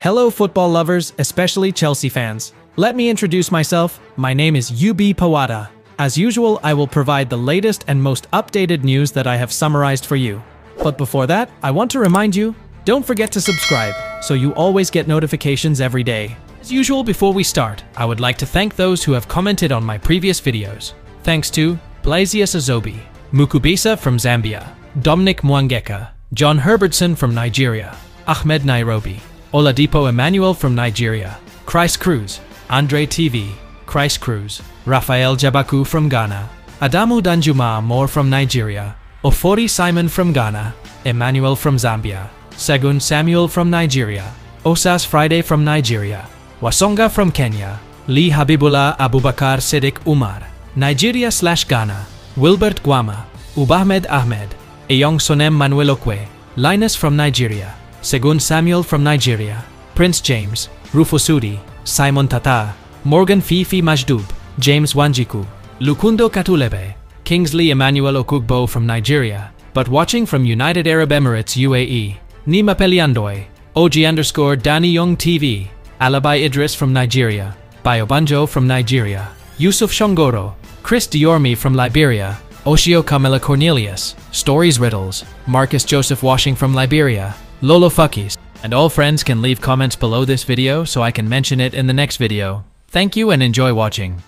Hello football lovers, especially Chelsea fans. Let me introduce myself. My name is UB Pawada. As usual, I will provide the latest and most updated news that I have summarized for you. But before that, I want to remind you, don't forget to subscribe, so you always get notifications every day. As usual, before we start, I would like to thank those who have commented on my previous videos. Thanks to Blazius Azobi, Mukubisa from Zambia, Dominic Mwangeka, John Herbertson from Nigeria, Ahmed Nairobi, Oladipo Emmanuel from Nigeria, Christ Cruz, Andre TV, Christ Cruz, Rafael Jabaku from Ghana, Adamu Danjuma Moore from Nigeria, Ofori Simon from Ghana, Emmanuel from Zambia, Segun Samuel from Nigeria, Osas Friday from Nigeria, Wasonga from Kenya, Lee Habibullah Abubakar Siddiq Umar, Nigeria/Ghana, Wilbert Guama, Ubahmed Ahmed, Eyong Sonem Manuel Okwe, Linus from Nigeria, Segun Samuel from Nigeria, Prince James, Rufosudi, Simon Tata, Morgan Fifi Majdub, James Wanjiku, Lukundo Katulebe, Kingsley Emmanuel Okugbo from Nigeria, but watching from United Arab Emirates UAE, Nima Peliandoy, OG_Danny Young TV, Alabai Idris from Nigeria, Bayobanjo from Nigeria, Yusuf Shongoro, Chris Diormi from Liberia, Oshio Kamela Cornelius, Stories Riddles, Marcus Joseph Washing from Liberia, Lolo Fuckies, and all friends can leave comments below this video so I can mention it in the next video. Thank you and enjoy watching.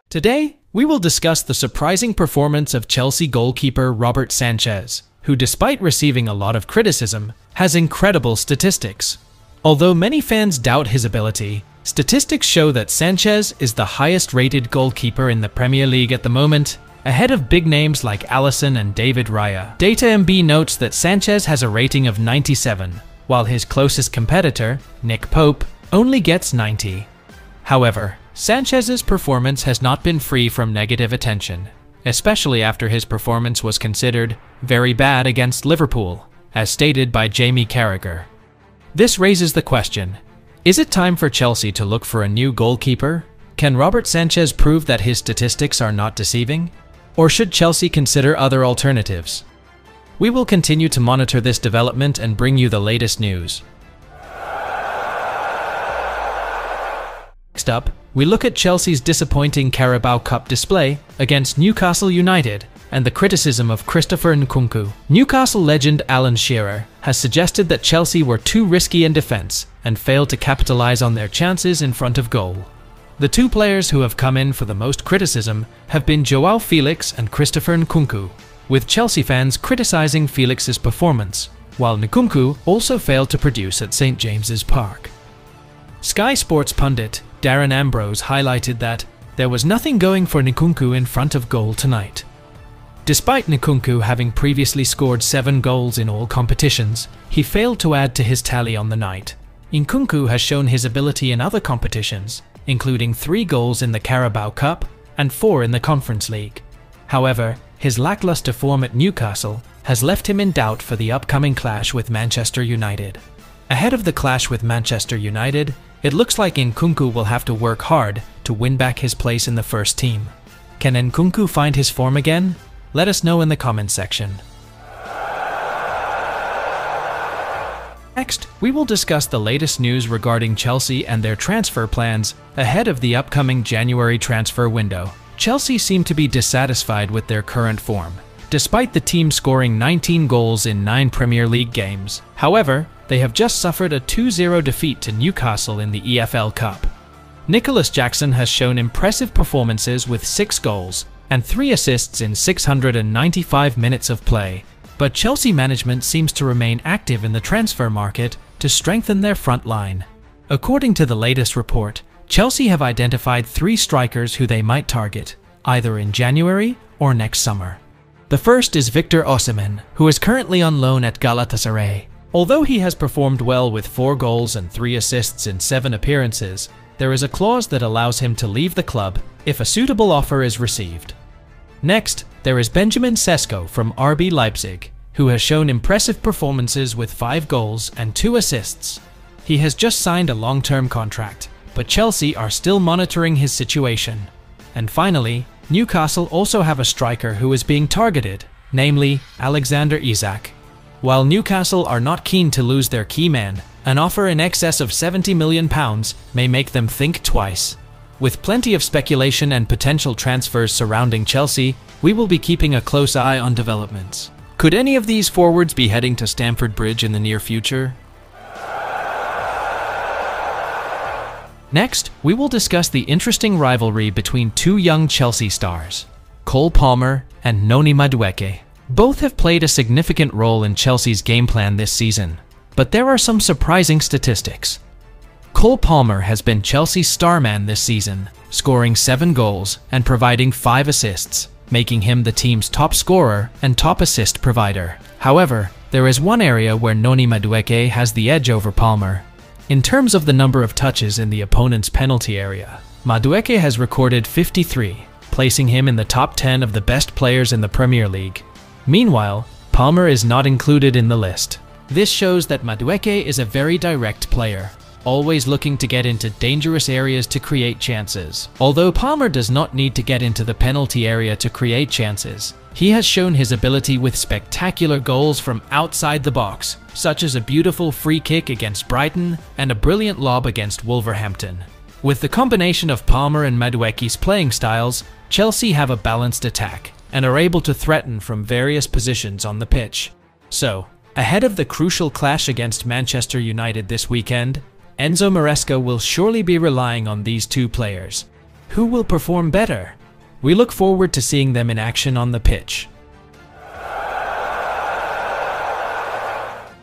Today, we will discuss the surprising performance of Chelsea goalkeeper Robert Sanchez, who despite receiving a lot of criticism, has incredible statistics. Although many fans doubt his ability, statistics show that Sanchez is the highest-rated goalkeeper in the Premier League at the moment, ahead of big names like Alisson and David Raya. DataMB notes that Sanchez has a rating of 97, while his closest competitor, Nick Pope, only gets 90. However, Sanchez's performance has not been free from negative attention, especially after his performance was considered very bad against Liverpool, as stated by Jamie Carragher. This raises the question, is it time for Chelsea to look for a new goalkeeper? Can Robert Sanchez prove that his statistics are not deceiving? Or should Chelsea consider other alternatives? We will continue to monitor this development and bring you the latest news. Next up, we look at Chelsea's disappointing Carabao Cup display against Newcastle United and the criticism of Christopher Nkunku. Newcastle legend Alan Shearer has suggested that Chelsea were too risky in defence and failed to capitalise on their chances in front of goal. The two players who have come in for the most criticism have been Joao Felix and Christopher Nkunku, with Chelsea fans criticising Felix's performance, while Nkunku also failed to produce at St James's Park. Sky Sports pundit Darren Ambrose highlighted that there was nothing going for Nkunku in front of goal tonight. Despite Nkunku having previously scored 7 goals in all competitions, he failed to add to his tally on the night. Nkunku has shown his ability in other competitions, including 3 goals in the Carabao Cup and 4 in the Conference League. However, his lackluster form at Newcastle has left him in doubt for the upcoming clash with Manchester United. Ahead of the clash with Manchester United, it looks like Nkunku will have to work hard to win back his place in the first team. Can Nkunku find his form again? Let us know in the comments section. Next, we will discuss the latest news regarding Chelsea and their transfer plans ahead of the upcoming January transfer window. Chelsea seem to be dissatisfied with their current form, despite the team scoring 19 goals in 9 Premier League games. However, they have just suffered a 2-0 defeat to Newcastle in the EFL Cup. Nicholas Jackson has shown impressive performances with 6 goals and 3 assists in 695 minutes of play, but Chelsea management seems to remain active in the transfer market to strengthen their front line. According to the latest report, Chelsea have identified 3 strikers who they might target, either in January or next summer. The first is Victor Osimhen, who is currently on loan at Galatasaray. Although he has performed well with 4 goals and 3 assists in 7 appearances, there is a clause that allows him to leave the club if a suitable offer is received. Next, there is Benjamin Sesko from RB Leipzig, who has shown impressive performances with 5 goals and 2 assists. He has just signed a long-term contract, but Chelsea are still monitoring his situation. And finally, Newcastle also have a striker who is being targeted, namely Alexander Isak. While Newcastle are not keen to lose their key man, an offer in excess of £70 million may make them think twice. With plenty of speculation and potential transfers surrounding Chelsea, we will be keeping a close eye on developments. Could any of these forwards be heading to Stamford Bridge in the near future? Next, we will discuss the interesting rivalry between two young Chelsea stars, Cole Palmer and Noni Madueke. Both have played a significant role in Chelsea's game plan this season, but there are some surprising statistics. Cole Palmer has been Chelsea's star man this season, scoring 7 goals and providing 5 assists, making him the team's top scorer and top assist provider. However, there is one area where Noni Madueke has the edge over Palmer. In terms of the number of touches in the opponent's penalty area, Madueke has recorded 53, placing him in the top 10 of the best players in the Premier League. Meanwhile, Palmer is not included in the list. This shows that Madueke is a very direct player, always looking to get into dangerous areas to create chances. Although Palmer does not need to get into the penalty area to create chances, he has shown his ability with spectacular goals from outside the box, such as a beautiful free kick against Brighton and a brilliant lob against Wolverhampton. With the combination of Palmer and Madueke's playing styles, Chelsea have a balanced attack and are able to threaten from various positions on the pitch. So, ahead of the crucial clash against Manchester United this weekend, Enzo Moresa will surely be relying on these two players. Who will perform better? We look forward to seeing them in action on the pitch.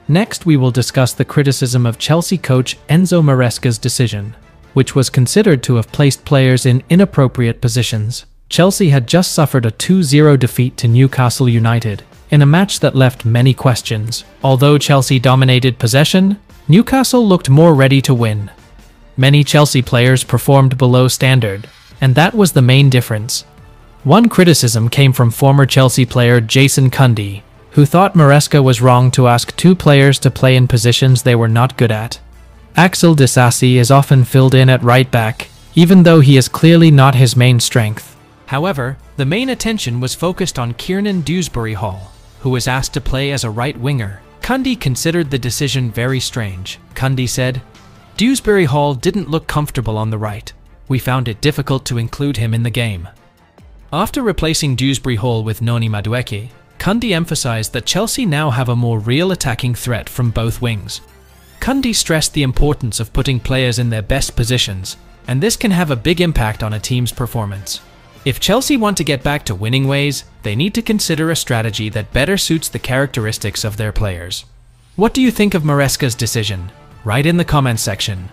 Next, we will discuss the criticism of Chelsea coach Enzo Moresa's decision, which was considered to have placed players in inappropriate positions. Chelsea had just suffered a 2-0 defeat to Newcastle United, in a match that left many questions. Although Chelsea dominated possession, Newcastle looked more ready to win. Many Chelsea players performed below standard, and that was the main difference. One criticism came from former Chelsea player Jason Cundy, who thought Moresa was wrong to ask two players to play in positions they were not good at. Axel Disasi is often filled in at right back, even though he is clearly not his main strength. However, the main attention was focused on Kiernan Dewsbury-Hall, who was asked to play as a right winger. Cundy considered the decision very strange. Cundy said, "Dewsbury-Hall didn't look comfortable on the right. We found it difficult to include him in the game." After replacing Dewsbury-Hall with Noni Madueke, Cundy emphasized that Chelsea now have a more real attacking threat from both wings. Cundy stressed the importance of putting players in their best positions, and this can have a big impact on a team's performance. If Chelsea want to get back to winning ways, they need to consider a strategy that better suits the characteristics of their players. What do you think of Moresa's decision? Write in the comments section.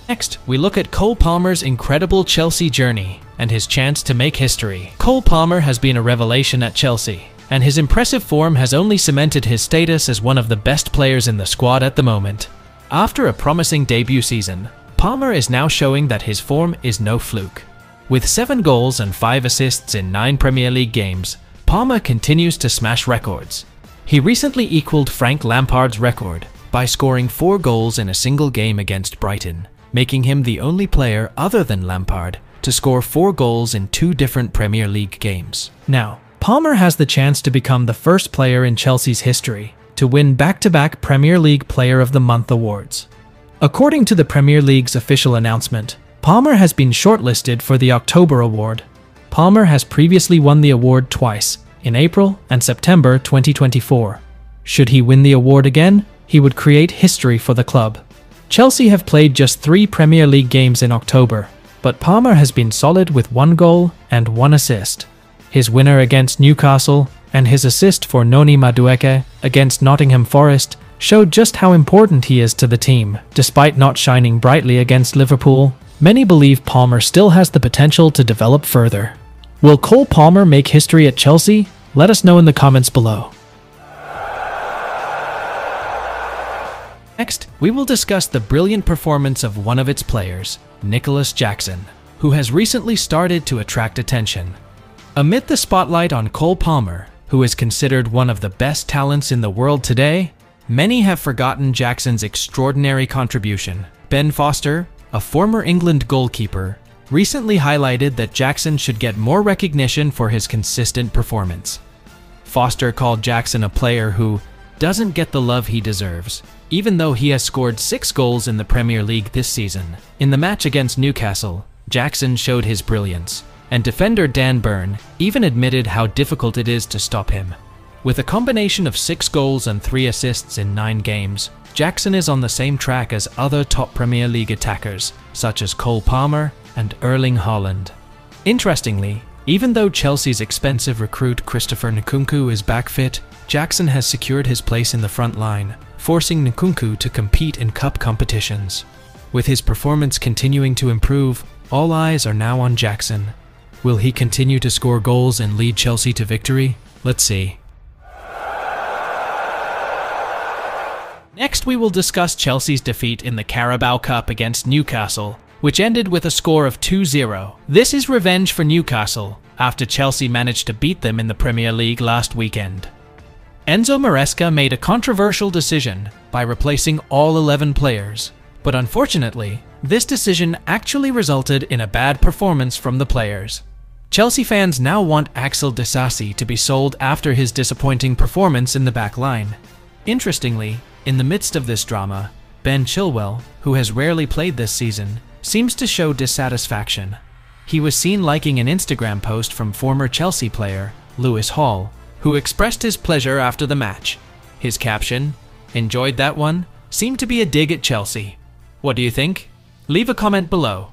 Next, we look at Cole Palmer's incredible Chelsea journey and his chance to make history. Cole Palmer has been a revelation at Chelsea, and his impressive form has only cemented his status as one of the best players in the squad at the moment. After a promising debut season, Palmer is now showing that his form is no fluke. With 7 goals and 5 assists in 9 Premier League games, Palmer continues to smash records. He recently equaled Frank Lampard's record by scoring 4 goals in a single game against Brighton, making him the only player other than Lampard to score 4 goals in 2 different Premier League games. Now, Palmer has the chance to become the first player in Chelsea's history to win back-to-back Premier League Player of the Month awards. According to the Premier League's official announcement, Palmer has been shortlisted for the October award. Palmer has previously won the award twice, in April and September 2024. Should he win the award again, he would create history for the club. Chelsea have played just 3 Premier League games in October, but Palmer has been solid with 1 goal and 1 assist. His winner against Newcastle and his assist for Noni Madueke against Nottingham Forest showed just how important he is to the team. Despite not shining brightly against Liverpool, many believe Palmer still has the potential to develop further. Will Cole Palmer make history at Chelsea? Let us know in the comments below. Next, we will discuss the brilliant performance of one of its players, Nicholas Jackson, who has recently started to attract attention. Amid the spotlight on Cole Palmer, who is considered one of the best talents in the world today, many have forgotten Jackson's extraordinary contribution. Ben Foster, a former England goalkeeper, recently highlighted that Jackson should get more recognition for his consistent performance. Foster called Jackson a player who doesn't get the love he deserves, even though he has scored 6 goals in the Premier League this season. In the match against Newcastle, Jackson showed his brilliance, and defender Dan Burn even admitted how difficult it is to stop him. With a combination of 6 goals and 3 assists in 9 games, Jackson is on the same track as other top Premier League attackers, such as Cole Palmer and Erling Haaland. Interestingly, even though Chelsea's expensive recruit Christopher Nkunku is back fit, Jackson has secured his place in the front line, forcing Nkunku to compete in cup competitions. With his performance continuing to improve, all eyes are now on Jackson. Will he continue to score goals and lead Chelsea to victory? Let's see. Next, we will discuss Chelsea's defeat in the Carabao Cup against Newcastle, which ended with a score of 2-0. This is revenge for Newcastle, after Chelsea managed to beat them in the Premier League last weekend. Enzo Moresa made a controversial decision by replacing all 11 players, but unfortunately, this decision actually resulted in a bad performance from the players. Chelsea fans now want Axel Disasi to be sold after his disappointing performance in the back line. Interestingly, in the midst of this drama, Ben Chilwell, who has rarely played this season, seems to show dissatisfaction. He was seen liking an Instagram post from former Chelsea player Lewis Hall, who expressed his pleasure after the match. His caption, "Enjoyed that one?" seemed to be a dig at Chelsea. What do you think? Leave a comment below.